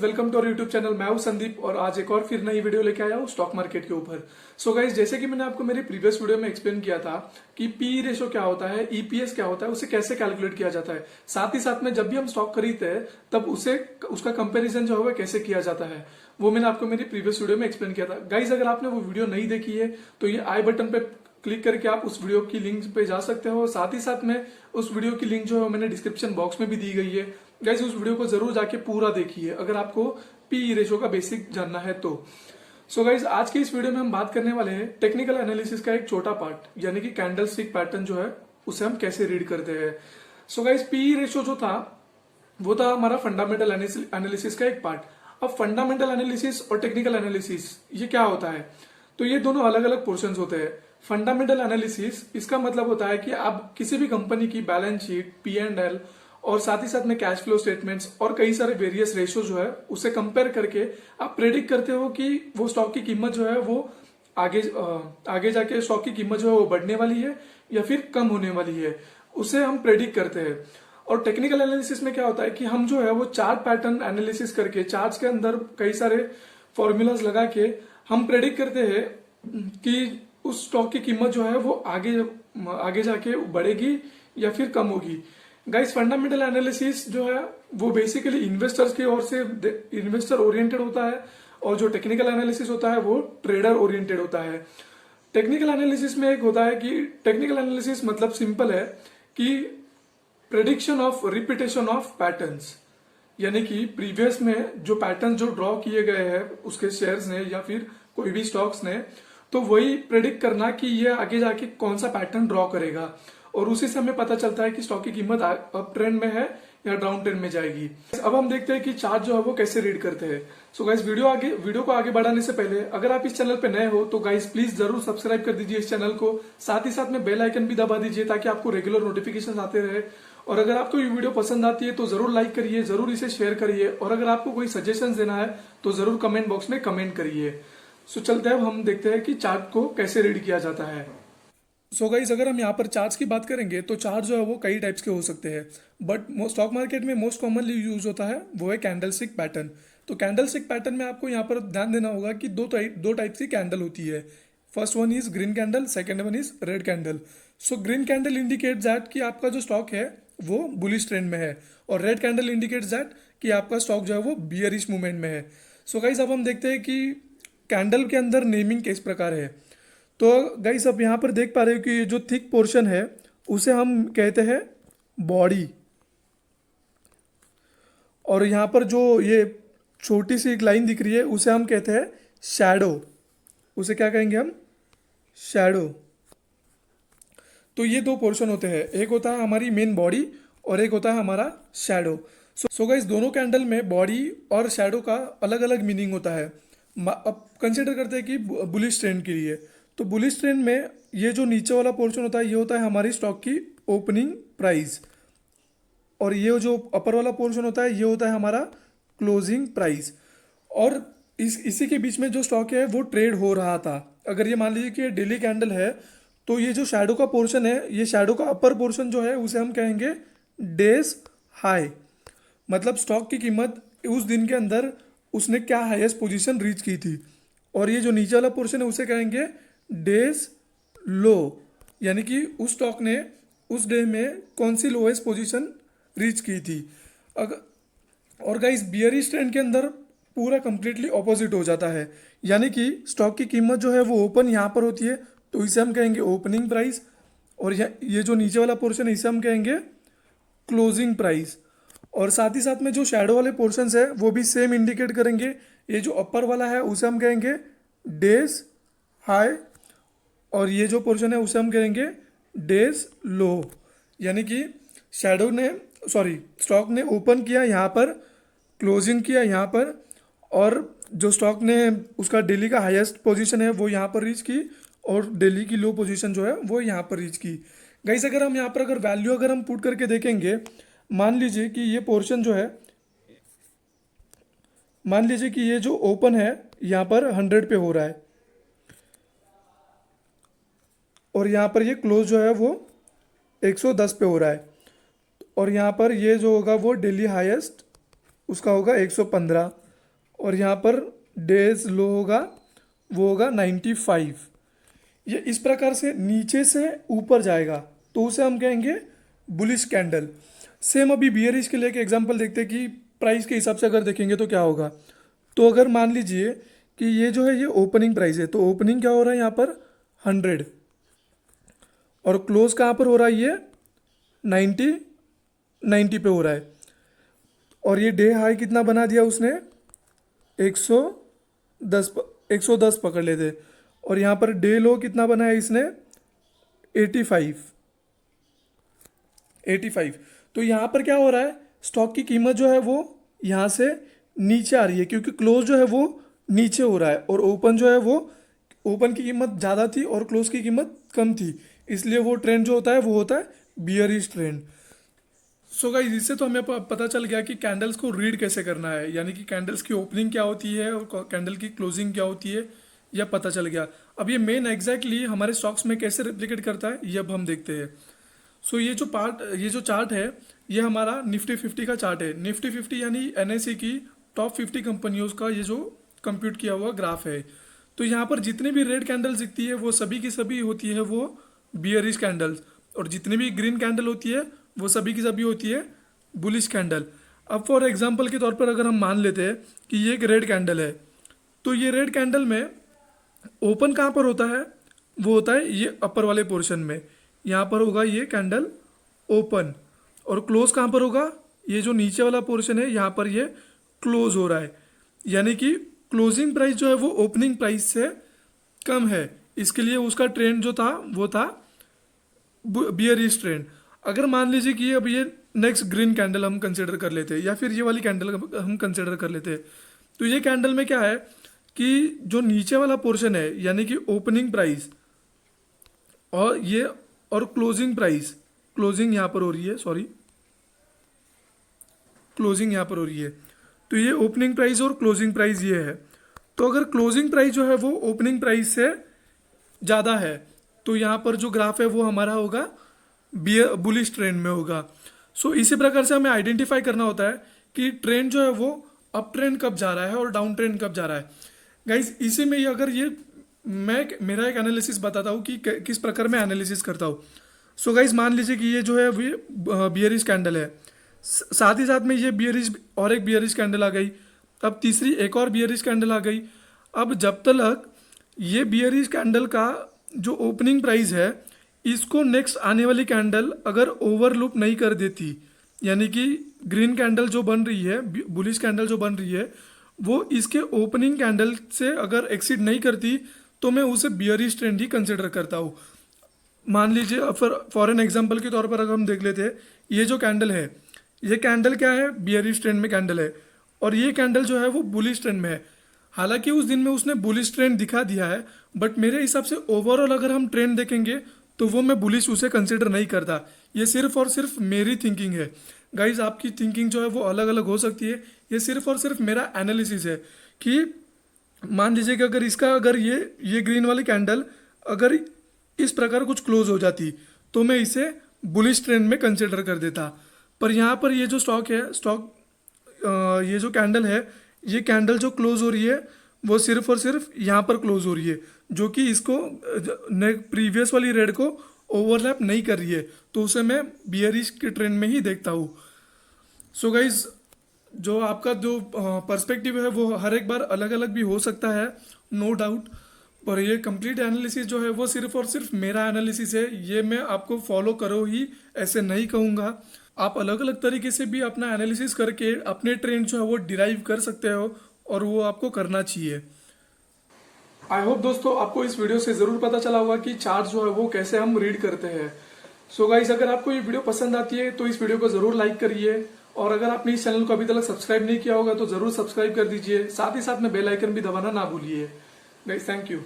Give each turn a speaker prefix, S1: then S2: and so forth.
S1: Welcome to our YouTube channel. मैं हूं संदीप और आज एक और फिर नई वीडियो लेके आया हूं स्टॉक मार्केट के ऊपर। सो गाइज, जैसे कि मैंने आपको मेरी प्रीवियस वीडियो में एक्सप्लेन किया था कि पी रेशो क्या होता है, ईपीएस क्या होता है, उसे कैसे कैलकुलेट किया जाता है, साथ ही साथ में जब भी हम स्टॉक खरीदते हैं तब उसे उसका कंपेरिजन जो है वो कैसे किया जाता है, वो मैंने आपको मेरी प्रीवियस वीडियो में एक्सप्लेन किया था। गाइज, अगर आपने वो वीडियो नहीं देखी है तो ये आई बटन पे क्लिक करके आप उस वीडियो की लिंक पे जा सकते हो। साथ ही साथ में उस वीडियो की लिंक जो है मैंने डिस्क्रिप्शन बॉक्स में भी दी गई है। गाइस, उस वीडियो को जरूर जाके पूरा देखिए अगर आपको पी रेशो का बेसिक जानना है तो। सो गाइस, आज की इस वीडियो में हम बात करने वाले हैं टेक्निकल एनालिसिस का एक छोटा पार्ट, यानी कि कैंडल स्टिक पैटर्न जो है उसे हम कैसे रीड करते हैं। सो गाइस, पी रेशो जो था वो था हमारा फंडामेंटल एनालिसिस का एक पार्ट। अब फंडामेंटल एनालिसिस और टेक्निकल एनालिसिस ये क्या होता है, तो ये दोनों अलग अलग पोर्शंस होते हैं। फंडामेंटल एनालिसिस इसका मतलब होता है कि आप किसी भी कंपनी की बैलेंस शीट, पी&एल और साथ ही साथ में कैश फ्लो स्टेटमेंट्स और कई सारे वेरियस रेशो जो है उसे कंपेयर करके आप प्रेडिक्ट करते हो कि वो स्टॉक की कीमत जो है वो आगे जाके स्टॉक की कीमत जो है वो बढ़ने वाली है या फिर कम होने वाली है, उसे हम प्रेडिक्ट करते हैं। और टेक्निकल एनालिसिस में क्या होता है कि हम जो है वो चार्ट पैटर्न एनालिसिस करके चार्ट्स के अंदर कई सारे फॉर्मूलाज लगा के हम प्रेडिक्ट करते हैं कि उस स्टॉक की कीमत जो है वो आगे जाके बढ़ेगी या फिर कम होगी। गाइस, फंडामेंटल एनालिसिस जो है वो बेसिकली इन्वेस्टर्स की ओर से इन्वेस्टर ओरिएंटेड होता है और जो टेक्निकल एनालिसिस होता है वो ट्रेडर ओरिएंटेड होता है। टेक्निकल एनालिसिस में एक होता है कि टेक्निकल एनालिसिस मतलब सिंपल है कि prediction of repetition of patterns, यानी कि प्रीवियस में जो पैटर्न जो ड्रॉ किए गए हैं उसके शेयर्स ने या फिर कोई भी स्टॉक्स ने, तो वही प्रेडिक्ट करना कि ये आगे जाके कौन सा पैटर्न ड्रॉ करेगा और उसी से हमें पता चलता है कि स्टॉक की कीमत अप ट्रेंड में है या डाउन ट्रेंड में जाएगी। अब हम देखते हैं कि चार्ट जो है वो कैसे रीड करते हैं। सो गाइस, वीडियो को आगे बढ़ाने से पहले अगर आप इस चैनल पे नए हो तो गाइस प्लीज जरूर सब्सक्राइब कर दीजिए इस चैनल को, साथ ही साथ में बेल आइकन भी दबा दीजिए ताकि आपको रेगुलर नोटिफिकेशन आते रहे। और अगर आपको ये वीडियो पसंद आती है तो जरूर लाइक करिए, जरूर इसे शेयर करिए और अगर आपको कोई सजेशन देना है तो जरूर कमेंट बॉक्स में कमेंट करिए। सो चलते हैं, अब हम देखते हैं कि चार्ट को कैसे रीड किया जाता है। सो गाइस, अगर हम यहाँ पर चार्ट्स की बात करेंगे तो चार्ट जो है वो कई टाइप्स के हो सकते हैं, बट स्टॉक मार्केट में मोस्ट कॉमनली यूज होता है वो है कैंडल स्टिक पैटर्न। तो कैंडल स्टिक पैटर्न में आपको यहाँ पर ध्यान देना होगा कि दो टाइप की कैंडल होती है। First one is green candle, second one is red candle. So green candle indicate that कि आपका जो स्टॉक है वो बुलिश ट्रेंड में है और रेड कैंडल इंडिकेट्स दैट कि आपका स्टॉक जो है वो बियरिश मूवमेंट में है। सो गाइस, अब हम देखते हैं कि कैंडल के अंदर नेमिंग किस प्रकार है। तो गाइस, अब यहाँ पर देख पा रहे हो कि ये जो थिक पोर्शन है उसे हम कहते हैं बॉडी, और यहाँ पर जो ये छोटी सी एक लाइन दिख रही है उसे हम कहते हैं शैडो। उसे क्या कहेंगे हम? शैडो। तो ये दो पोर्शन होते हैं, एक होता है हमारी मेन बॉडी और एक होता है हमारा शैडो। सो गाइस, दोनों कैंडल में बॉडी और शैडो का अलग अलग मीनिंग होता है। अब कंसिडर करते हैं कि बुलिश ट्रेंड के लिए, तो बुलिश ट्रेंड में ये जो नीचे वाला पोर्शन होता है ये होता है हमारी स्टॉक की ओपनिंग प्राइस और ये जो अपर वाला पोर्शन होता है ये होता है हमारा क्लोजिंग प्राइस। और इसी के बीच में जो स्टॉक है वो ट्रेड हो रहा था। अगर ये मान लीजिए कि डेली कैंडल है तो ये जो शैडो का पोर्शन है, ये शैडो का अपर पोर्शन जो है उसे हम कहेंगे डेज हाई, मतलब स्टॉक की कीमत उस दिन के अंदर उसने क्या हाईएस्ट पोजीशन रीच की थी। और ये जो नीचे वाला पोर्शन है उसे कहेंगे डेज लो, यानी कि उस स्टॉक ने उस डे में कौन सी लोएस्ट पोजीशन रीच की थी। और गाइस, बियरिश ट्रेंड के अंदर पूरा कंप्लीटली ऑपोजिट हो जाता है, यानी कि स्टॉक की कीमत जो है वो ओपन यहाँ पर होती है तो इसे हम कहेंगे ओपनिंग प्राइस और ये जो नीचे वाला पोर्शन है इसे हम कहेंगे क्लोजिंग प्राइस। और साथ ही साथ में जो शैडो वाले पोर्शंस है वो भी सेम इंडिकेट करेंगे। ये जो अपर वाला है उसे हम कहेंगे डेज हाई और ये जो पोर्शन है उसे हम कहेंगे डेज लो, यानी कि स्टॉक ने ओपन किया यहाँ पर, क्लोजिंग किया यहाँ पर और जो स्टॉक ने उसका डेली का हाईएस्ट पोजीशन है वो यहाँ पर रीच की और डेली की लो पोजीशन जो है वो यहाँ पर रीच की। गाइस, अगर हम यहाँ पर वैल्यू हम पुट करके देखेंगे, मान लीजिए कि ये पोर्शन जो है, मान लीजिए कि ये जो ओपन है यहाँ पर 100 पे हो रहा है और यहाँ पर ये क्लोज जो है वो 110 पे हो रहा है और यहाँ पर ये जो होगा वो डेली हाईएस्ट उसका होगा 115 और यहाँ पर डेज लो होगा वो होगा 95। ये इस प्रकार से नीचे से ऊपर जाएगा तो उसे हम कहेंगे बुलिश कैंडल। सेम अभी बियरिश के लिए एक एग्जांपल देखते हैं कि प्राइस के हिसाब से अगर देखेंगे तो क्या होगा। तो अगर मान लीजिए कि ये जो है ये ओपनिंग प्राइस है, तो ओपनिंग क्या हो रहा है यहाँ पर 100 और क्लोज कहाँ पर हो रहा है ये 90 पे हो रहा है। और ये डे हाई कितना बना दिया उसने 110 पकड़ लेते। और यहाँ पर डे लो कितना बनाया इसने 85। तो यहाँ पर क्या हो रहा है, स्टॉक की कीमत जो है वो यहाँ से नीचे आ रही है क्योंकि क्लोज जो है वो नीचे हो रहा है और ओपन जो है वो ओपन की कीमत ज़्यादा थी और क्लोज की कीमत कम थी, इसलिए वो ट्रेंड जो होता है वो होता है बियरिश ट्रेंड। सो गाइस इससे तो हमें पता चल गया कि कैंडल्स को रीड कैसे करना है, यानी कि कैंडल्स की ओपनिंग क्या होती है और कैंडल की क्लोजिंग क्या होती है, यह पता चल गया। अब ये मेन एग्जैक्टली हमारे स्टॉक्स में कैसे रेप्लिकेट करता है ये अब हम देखते हैं। सो ये जो चार्ट है ये हमारा निफ्टी 50 का चार्ट है। निफ्टी 50 यानी एनएसई की टॉप 50 कंपनियों का ये जो कंप्यूट किया हुआ ग्राफ है। तो यहाँ पर जितनी भी रेड कैंडल्स दिखती है वो सभी की सभी होती है वो बियरिश कैंडल्स, और जितनी भी ग्रीन कैंडल होती है वो सभी की सभी होती है बुलिश कैंडल। अब फॉर एग्जांपल के तौर पर अगर हम मान लेते हैं कि ये एक रेड कैंडल है, तो ये रेड कैंडल में ओपन कहाँ पर होता है, वो होता है ये अपर वाले पोर्शन में, यहाँ पर होगा ये कैंडल ओपन। और क्लोज कहाँ पर होगा, ये जो नीचे वाला पोर्शन है यहाँ पर ये क्लोज हो रहा है, यानी कि क्लोजिंग प्राइस जो है वो ओपनिंग प्राइस से कम है, इसके लिए उसका ट्रेंड जो था वो था बियरिश ट्रेंड। अगर मान लीजिए कि अब ये नेक्स्ट ग्रीन कैंडल हम कंसिडर कर लेते हैं या फिर ये वाली कैंडल हम कंसिडर कर लेते हैं, तो ये कैंडल में क्या है कि जो नीचे वाला पोर्शन है यानी कि ओपनिंग प्राइस और ये और क्लोजिंग प्राइस, क्लोजिंग यहाँ पर हो रही है, सॉरी क्लोजिंग यहाँ पर हो रही है, तो ये ओपनिंग प्राइस और क्लोजिंग प्राइस ये है। तो अगर क्लोजिंग प्राइस जो है वो ओपनिंग प्राइस से ज़्यादा है तो यहाँ पर जो ग्राफ है वो हमारा होगा बुलिश ट्रेंड में होगा। सो इसी प्रकार से हमें आइडेंटिफाई करना होता है कि ट्रेंड जो है वो अप ट्रेंड कब जा रहा है और डाउन ट्रेंड कब जा रहा है। गाइस इसी में अगर ये मेरा एक एनालिसिस बताता हूँ कि किस प्रकार मैं एनालिसिस करता हूँ। सो गाइस मान लीजिए कि ये जो है वो बियरिश कैंडल है, साथ ही साथ में ये बियरिश और एक बियरिश कैंडल आ गई, अब तीसरी एक और बियरिश कैंडल आ गई। अब जब तक ये बियरिश कैंडल का जो ओपनिंग प्राइस है इसको नेक्स्ट आने वाली कैंडल अगर ओवरलूप नहीं कर देती, यानी कि ग्रीन कैंडल जो बन रही है, बुलिश कैंडल जो बन रही है, वो इसके ओपनिंग कैंडल से अगर एक्सीड नहीं करती तो मैं उसे बियरिश ट्रेंड ही कंसिडर करता हूँ। मान लीजिए फॉर एन एग्जांपल के तौर पर अगर हम देख लेते हैं, ये जो कैंडल है ये कैंडल क्या है, बियरिश ट्रेंड में कैंडल है, और ये कैंडल जो है वो बुलिश ट्रेंड में है। हालांकि उस दिन में उसने बुलिश ट्रेंड दिखा दिया है, बट मेरे हिसाब से ओवरऑल अगर हम ट्रेंड देखेंगे तो वो मैं बुलिश उसे कंसिडर नहीं करता। ये सिर्फ और सिर्फ मेरी थिंकिंग है गाइज, आपकी थिंकिंग जो है वो अलग अलग हो सकती है। ये सिर्फ और सिर्फ मेरा एनालिसिस है कि मान लीजिए कि अगर ये ग्रीन वाली कैंडल अगर इस प्रकार कुछ क्लोज हो जाती तो मैं इसे बुलिश ट्रेंड में कंसिडर कर देता। पर यहाँ पर ये जो ये जो कैंडल है, ये कैंडल जो क्लोज हो रही है वो सिर्फ और सिर्फ यहाँ पर क्लोज हो रही है, जो कि इसको प्रीवियस वाली रेड को ओवरलैप नहीं कर रही है, तो उसे मैं बियरिश के ट्रेंड में ही देखता हूँ। सो गाइज जो आपका जो पर्सपेक्टिव है वो हर एक बार अलग अलग भी हो सकता है, नो डाउट, पर ये कंप्लीट एनालिसिस जो है वो सिर्फ और सिर्फ मेरा एनालिसिस है, ये मैं आपको फॉलो करो ही ऐसे नहीं कहूँगा। आप अलग अलग तरीके से भी अपना एनालिसिस करके अपने ट्रेंड जो है वो डिराइव कर सकते हो और वो आपको करना चाहिए। आई होप दोस्तों आपको इस वीडियो से जरूर पता चला होगा कि चार्ट जो है वो कैसे हम रीड करते हैं। सो गाइस अगर आपको ये वीडियो पसंद आती है तो इस वीडियो को जरूर लाइक करिए, और अगर आपने इस चैनल को अभी तक सब्सक्राइब नहीं किया होगा तो जरूर सब्सक्राइब कर दीजिए, साथ ही साथ में बेल आइकन भी दबाना ना भूलिए। Guys thank you.